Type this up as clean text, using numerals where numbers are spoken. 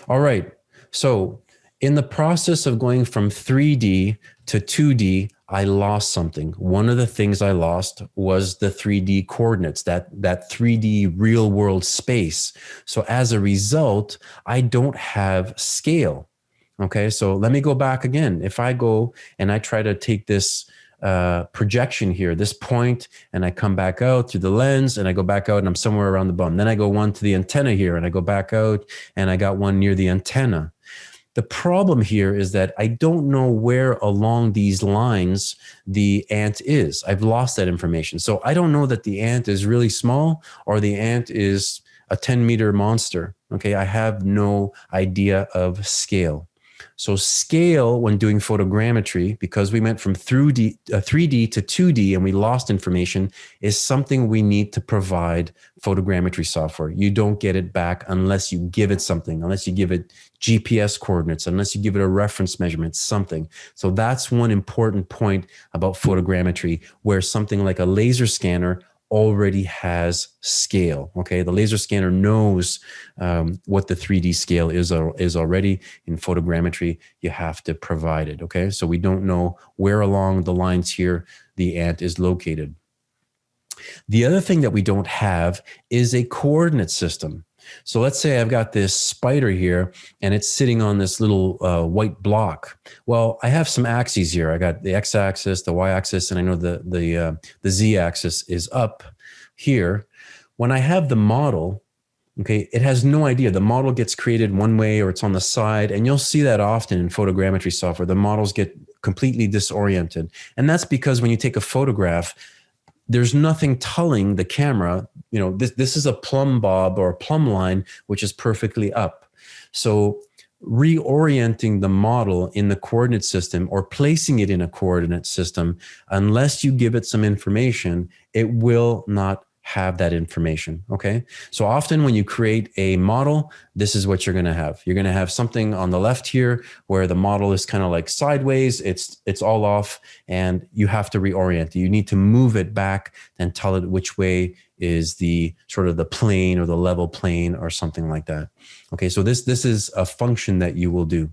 All right. So in the process of going from 3D to 2D, I lost something. One of the things I lost was the 3D coordinates, that 3D real world space. So as a result, I don't have scale. Okay, so let me go back again. If I go and I try to take this projection here, this point, and I come back out through the lens and I go back out and I'm somewhere around the bum. Then I go one to the antenna here and I go back out and I got one near the antenna. The problem here is that I don't know where along these lines the ant is. I've lost that information. So I don't know that the ant is really small or the ant is a 10-meter monster. Okay, I have no idea of scale. So scale, when doing photogrammetry, because we went from 3D to 2D and we lost information, is something we need to provide photogrammetry software. You don't get it back unless you give it something, unless you give it GPS coordinates, unless you give it a reference measurement, something. So that's one important point about photogrammetry, where something like a laser scanner already has scale. Okay, the laser scanner knows what the 3D scale is already. In photogrammetry, you have to provide it. Okay, so we don't know where along the lines here the ant is located. The other thing that we don't have is a coordinate system. So let's say I've got this spider here and it's sitting on this little white block. Well, I have some axes here. I got the x-axis, the y-axis, and I know the z-axis is up here. When I have the model, okay, it has no idea. The model gets created one way or it's on the side, and you'll see that often in photogrammetry software. The models get completely disoriented. And that's because when you take a photograph, there's nothing telling the camera, you know, this is a plumb bob or a plumb line, which is perfectly up. So reorienting the model in the coordinate system or placing it in a coordinate system, unless you give it some information, it will not have that information. Okay. So often when you create a model, this is what you're going to have. You're going to have something on the left here where the model is kind of like sideways. It's all off and you have to reorient it. You need to move it back and tell it which way is the sort of the plane or the level plane or something like that. Okay. So this is a function that you will do.